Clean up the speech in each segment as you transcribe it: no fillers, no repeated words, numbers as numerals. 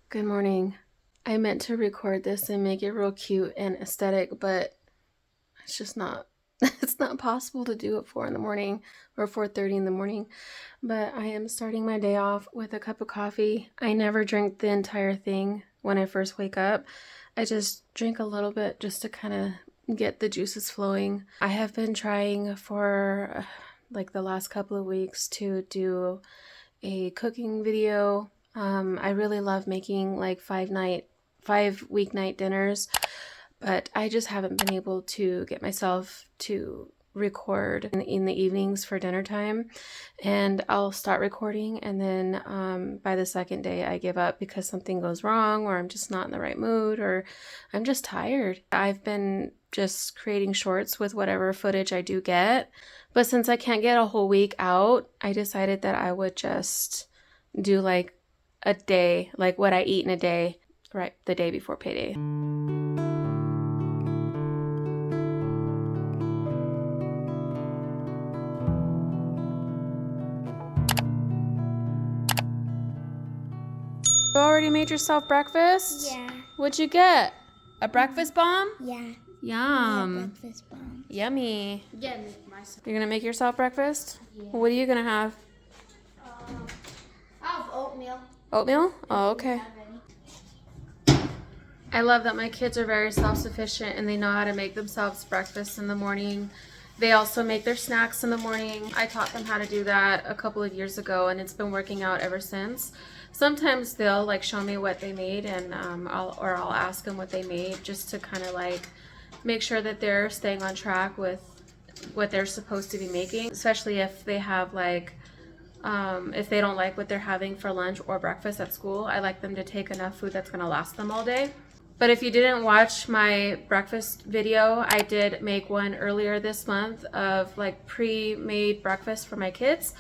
Good morning. I meant to record this and make it real cute and aesthetic, but it's just not it's not possible to do at 4 in the morning or 4:30 in the morning. But I am starting my day off with a cup of coffee. I never drink the entire thing when I first wake up. I just drink a little bit just to kind of get the juices flowing. I have been trying for like the last couple of weeks to do a cooking video. I really love making like 5 weeknight dinners, but I just haven't been able to get myself to record in the evenings for dinner time. And I'll start recording, and then by the second day I give up because something goes wrong, or I'm just not in the right mood, or I'm just tired. I've been just creating shorts with whatever footage I do get, but since I can't get a whole week out, I decided that I would just do like a day, like what I eat in a day, right, the day before payday. You already made yourself breakfast? Yeah. What'd you get? A breakfast bomb? Yeah. Yum. Breakfast bomb. Yummy. Yeah, make myself. You're gonna make yourself breakfast? Yeah. What are you gonna have? I have oatmeal. Oatmeal? Oh, okay. I love that my kids are very self-sufficient and they know how to make themselves breakfast in the morning. They also make their snacks in the morning. I taught them how to do that a couple of years ago, and it's been working out ever since. Sometimes they'll like show me what they made, and I'll ask them what they made, just to kind of like make sure that they're staying on track with what they're supposed to be making, especially if they have like if they don't like what they're having for lunch or breakfast at school. I like them to take enough food that's going to last them all day. But if you didn't watch my breakfast video, I did make one earlier this month of like pre-made breakfast for my kids.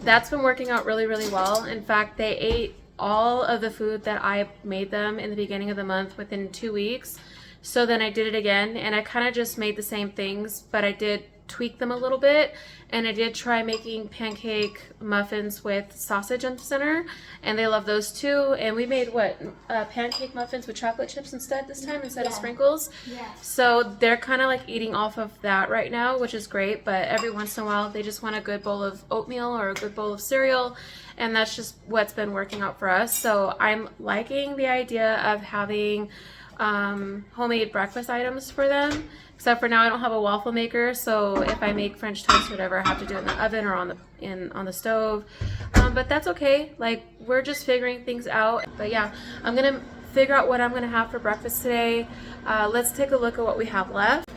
That's been working out really, really well. In fact, they ate all of the food that I made them in the beginning of the month within 2 weeks. So then I did it again, and I kind of just made the same things, but I did tweak them a little bit. And I did try making pancake muffins with sausage in the center, and they love those too. And we made pancake muffins with chocolate chips instead this time, instead of sprinkles. Yeah. So they're kind of like eating off of that right now, which is great. But every once in a while, they just want a good bowl of oatmeal or a good bowl of cereal, and that's just what's been working out for us. So I'm liking the idea of having homemade breakfast items for them, except for now I don't have a waffle maker, so if I make French toast or whatever, I have to do it in the oven or on the stove, but that's okay. Like, we're just figuring things out. But yeah, I'm gonna figure out what I'm gonna have for breakfast today. Let's take a look at what we have left.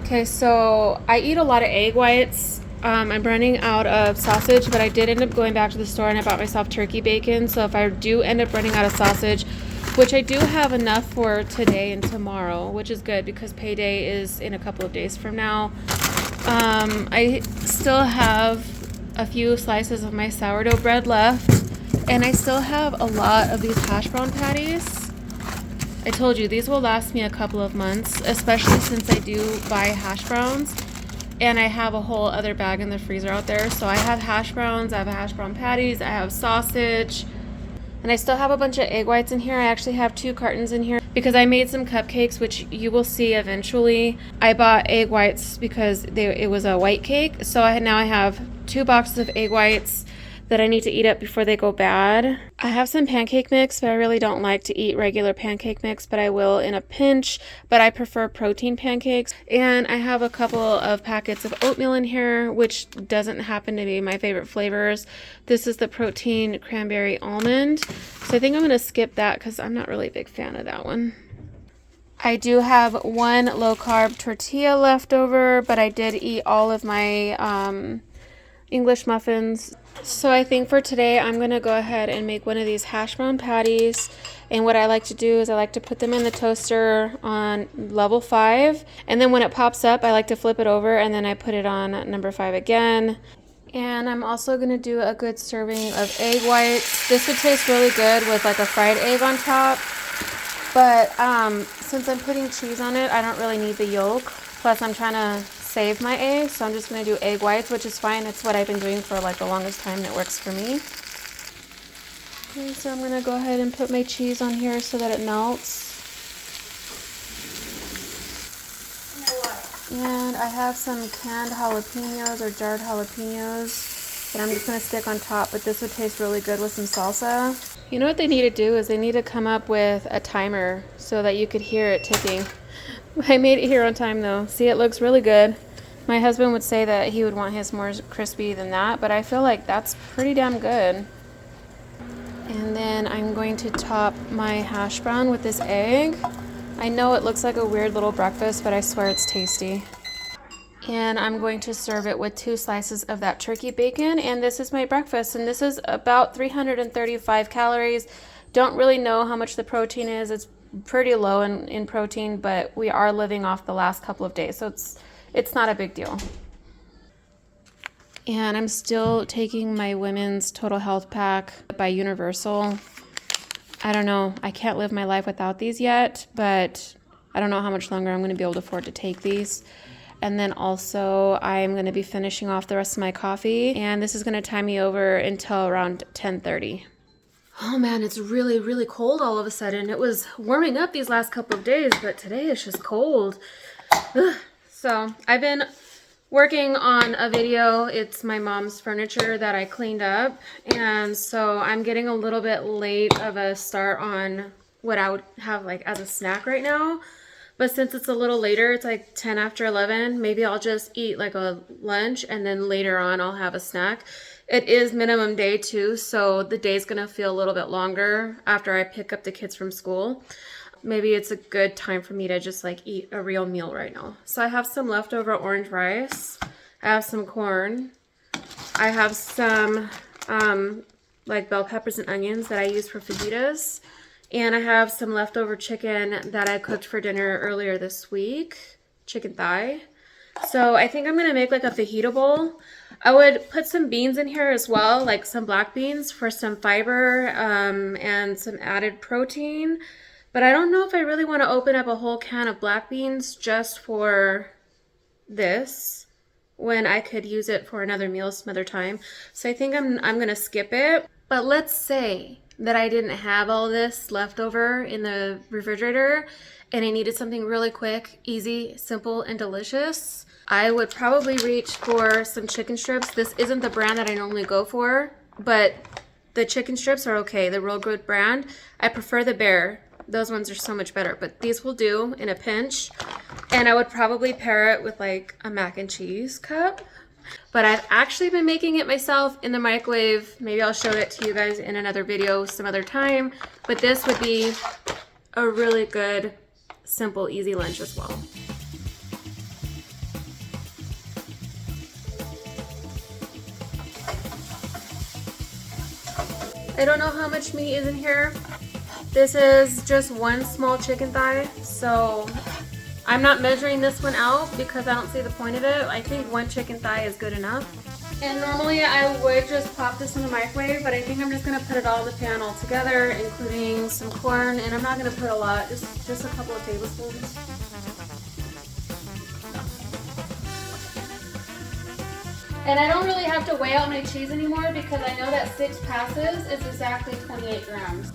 Okay, so I eat a lot of egg whites. I'm running out of sausage, but I did end up going back to the store and I bought myself turkey bacon. So if I do end up running out of sausage, which I do have enough for today and tomorrow, which is good because payday is in a couple of days from now. I still have a few slices of my sourdough bread left, and I still have a lot of these hash brown patties. I told you, these will last me a couple of months, especially since I do buy hash browns, and I have a whole other bag in the freezer out there. So I have hash browns, I have hash brown patties, I have sausage, and I still have a bunch of egg whites in here. I actually have 2 cartons in here because I made some cupcakes, which you will see eventually. I bought egg whites because it was a white cake. So now I have 2 boxes of egg whites that I need to eat up before they go bad. I have some pancake mix, but I really don't like to eat regular pancake mix, but I will in a pinch, but I prefer protein pancakes. And I have a couple of packets of oatmeal in here, which doesn't happen to be my favorite flavors. This is the protein cranberry almond. So I think I'm gonna skip that because I'm not really a big fan of that one. I do have 1 low carb tortilla left over, but I did eat all of my English muffins. So I think for today I'm gonna go ahead and make one of these hash brown patties, and what I like to do is I like to put them in the toaster on level 5, and then when it pops up I like to flip it over and then I put it on number 5 again. And I'm also gonna do a good serving of egg whites. This would taste really good with like a fried egg on top, but since I'm putting cheese on it, I don't really need the yolk. Plus I'm trying to save my eggs, so I'm just going to do egg whites, which is fine. It's what I've been doing for like the longest time, and it works for me. Okay, so I'm going to go ahead and put my cheese on here so that it melts. And I have some canned jalapenos or jarred jalapenos that I'm just going to stick on top, but this would taste really good with some salsa. You know what they need to do is they need to come up with a timer so that you could hear it ticking. I made it here on time though. See, it looks really good. My husband would say that he would want his more crispy than that, but I feel like that's pretty damn good. And then I'm going to top my hash brown with this egg. I know it looks like a weird little breakfast, but I swear it's tasty. And I'm going to serve it with 2 slices of that turkey bacon. And this is my breakfast. And this is about 335 calories. Don't really know how much the protein is. It's pretty low in protein, but we are living off the last couple of days. So it's not a big deal. And I'm still taking my women's total health pack by Universal. I don't know. I can't live my life without these yet, but I don't know how much longer I'm going to be able to afford to take these. And then also I'm going to be finishing off the rest of my coffee, and this is going to time me over until around 10:30. Oh man, it's really, really cold all of a sudden. It was warming up these last couple of days, but today it's just cold. Ugh. So I've been working on a video. It's my mom's furniture that I cleaned up, and so I'm getting a little bit late of a start on what I would have like as a snack right now. But since it's a little later, it's like 10 after 11, maybe I'll just eat like a lunch and then later on I'll have a snack. It is minimum day too, so the day's gonna feel a little bit longer after I pick up the kids from school. Maybe it's a good time for me to just like eat a real meal right now. So I have some leftover orange rice. I have some corn. I have some like bell peppers and onions that I use for fajitas. And I have some leftover chicken that I cooked for dinner earlier this week, chicken thigh. So I think I'm gonna make like a fajita bowl. I would put some beans in here as well, like some black beans for some fiber and some added protein. But I don't know if I really want to open up a whole can of black beans just for this when I could use it for another meal some other time. So I think I'm gonna skip it. But let's say that I didn't have all this left over in the refrigerator and I needed something really quick, easy, simple, and delicious. I would probably reach for some chicken strips. This isn't the brand that I normally go for, but the chicken strips are okay, the Real Good brand. I prefer the Bear. Those ones are so much better, but these will do in a pinch. And I would probably pair it with like a mac and cheese cup. But I've actually been making it myself in the microwave. Maybe I'll show it to you guys in another video some other time. But this would be a really good, simple, easy lunch as well. I don't know how much meat is in here. This is just one small chicken thigh, so I'm not measuring this one out because I don't see the point of it. I think one chicken thigh is good enough. And normally I would just pop this in the microwave, but I think I'm just gonna put it all in the pan all together, including some corn, and I'm not gonna put a lot, just a couple of tablespoons. And I don't really have to weigh out my cheese anymore because I know that 6 passes is exactly 28 grams.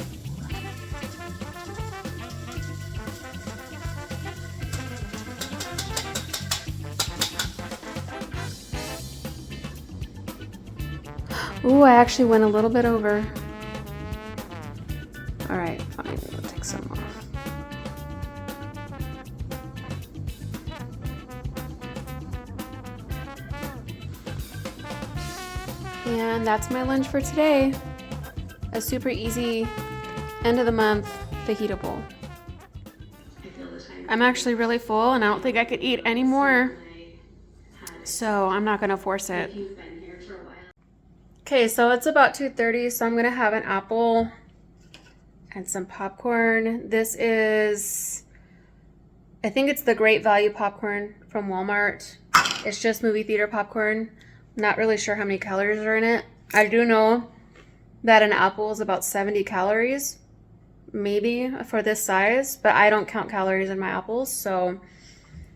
Ooh, I actually went a little bit over. All right, fine, we'll take some off. And that's my lunch for today. A super easy end of the month fajita bowl. I'm actually really full and I don't think I could eat any more, so I'm not gonna force it. Okay, so it's about 2:30, so I'm gonna have an apple and some popcorn. This is, I think it's the Great Value popcorn from Walmart. It's just movie theater popcorn. Not really sure how many calories are in it. I do know that an apple is about 70 calories, maybe for this size, but I don't count calories in my apples, so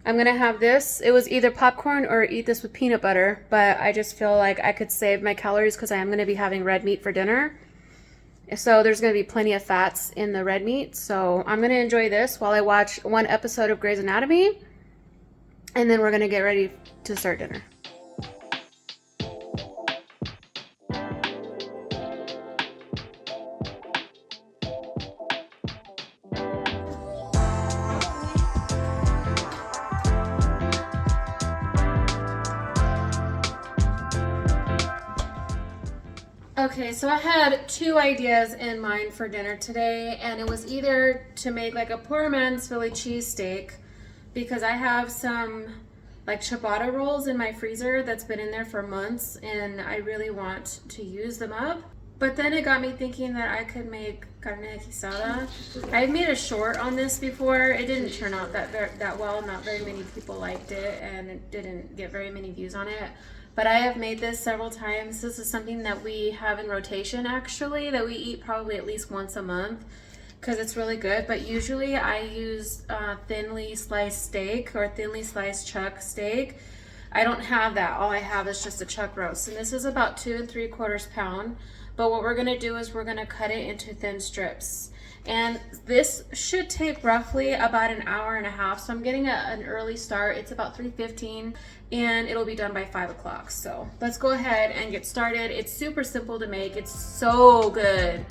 I'm gonna have this. It was either popcorn or eat this with peanut butter, but I just feel like I could save my calories because I am gonna be having red meat for dinner. So there's going to be plenty of fats in the red meat. So I'm going to enjoy this while I watch one episode of Grey's Anatomy. And then we're going to get ready to start dinner. Okay, so I had two ideas in mind for dinner today, and it was either to make like a poor man's Philly cheesesteak, because I have some like ciabatta rolls in my freezer that's been in there for months, and I really want to use them up. But then it got me thinking that I could make carne guisada. I've made a short on this before. It didn't turn out that well. Not very many people liked it, and it didn't get very many views on it. But I have made this several times. This is something that we have in rotation, actually, that we eat probably at least once a month because it's really good. But usually I use thinly sliced steak or thinly sliced chuck steak. I don't have that. All I have is just a chuck roast. And this is about 2 3/4 pounds. But what we're gonna do is we're gonna cut it into thin strips. And this should take roughly about an hour and a half. So I'm getting an early start. It's about 3:15 and it'll be done by 5 o'clock. So let's go ahead and get started. It's super simple to make. It's so good.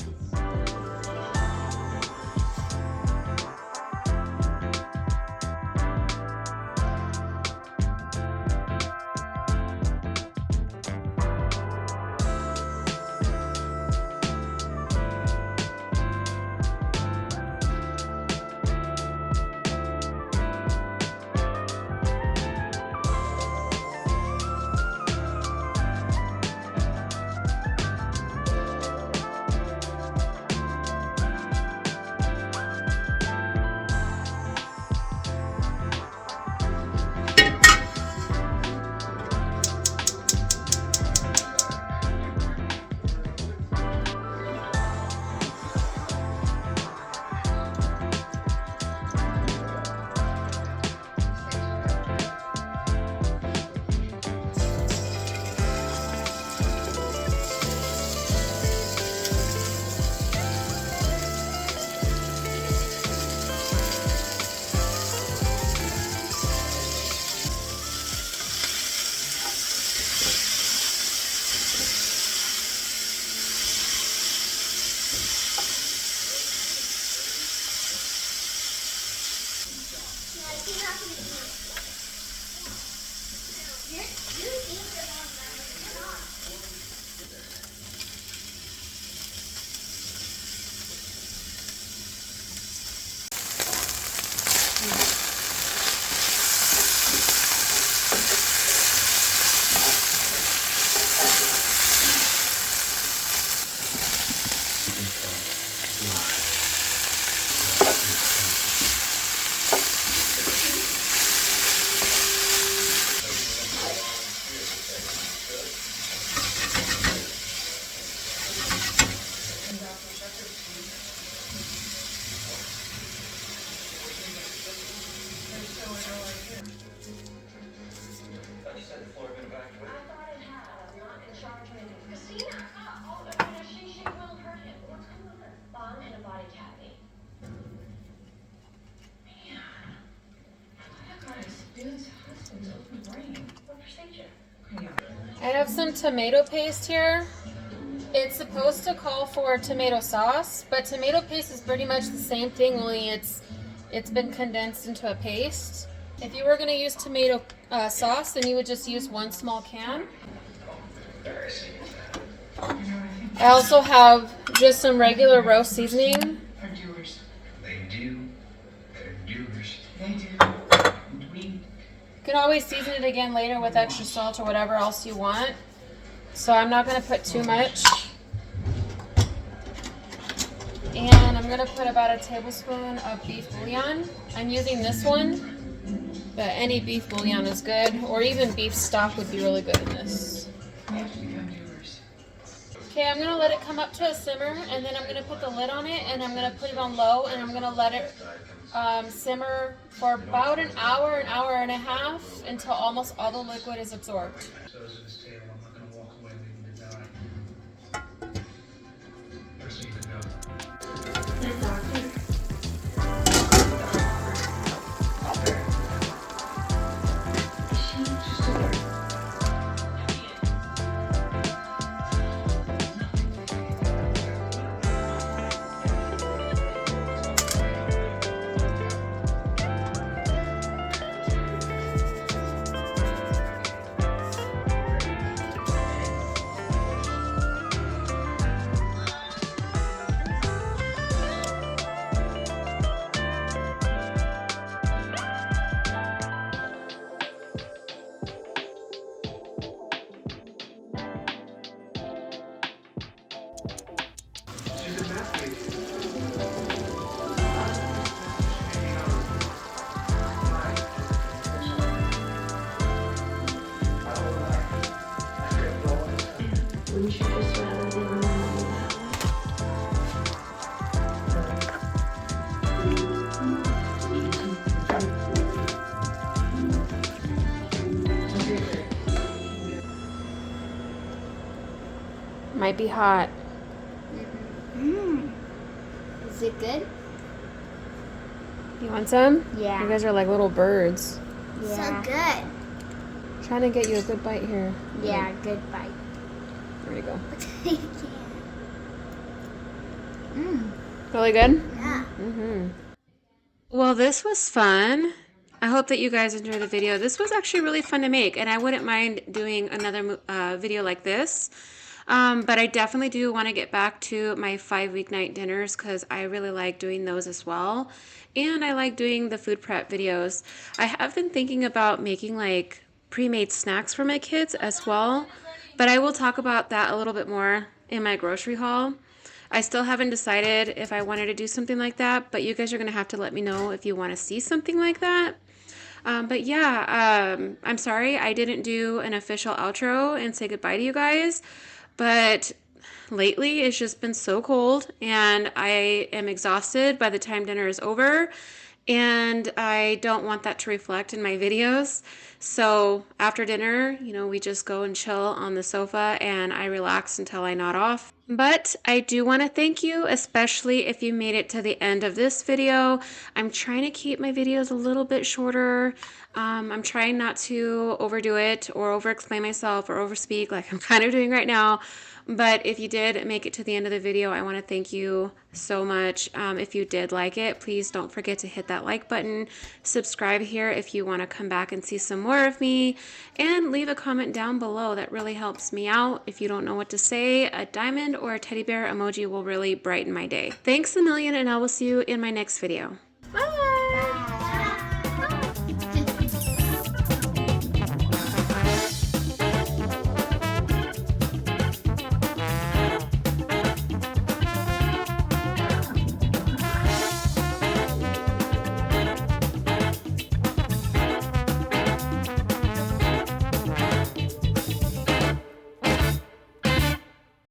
I have some tomato paste here. It's supposed to call for tomato sauce, but tomato paste is pretty much the same thing, only it's been condensed into a paste. If you were going to use tomato sauce, then you would just use 1 small can. I also have just some regular roast seasoning. You can always season it again later with extra salt or whatever else you want. So I'm not going to put too much. And I'm going to put about a tablespoon of beef bouillon. I'm using this one, but any beef bouillon is good, or even beef stock would be really good in this. Okay, I'm going to let it come up to a simmer, and then I'm going to put the lid on it, and I'm going to put it on low, and I'm going to let it simmer for about an hour and a half, until almost all the liquid is absorbed. might be hot. Is it good? You want some? Yeah. You guys are like little birds. Yeah. So good. Trying to get you a good bite here. Yeah, good bite. There you go. Mmm. Really good? Yeah. Well, this was fun. I hope that you guys enjoyed the video. This was actually really fun to make, and I wouldn't mind doing another video like this. But I definitely do want to get back to my 5 weeknight dinners because I really like doing those as well. And I like doing the food prep videos. I have been thinking about making like pre-made snacks for my kids as well, but I will talk about that a little bit more in my grocery haul. I still haven't decided if I wanted to do something like that, but you guys are going to have to let me know if you want to see something like that. But yeah, I'm sorry I didn't do an official outro and say goodbye to you guys, but lately it's just been so cold and I am exhausted by the time dinner is over, and I don't want that to reflect in my videos. So after dinner, we just go and chill on the sofa and I relax until I nod off. But I do want to thank you, especially if you made it to the end of this video. I'm trying to keep my videos a little bit shorter. I'm trying not to overdo it or over-explain myself or overspeak like I'm kind of doing right now. But if you did make it to the end of the video, I want to thank you so much. If you did like it, please don't forget to hit that like button. Subscribe here if you want to come back and see some more of me. And leave a comment down below. That really helps me out. If you don't know what to say, a diamond or a teddy bear emoji will really brighten my day. Thanks a million, and I will see you in my next video.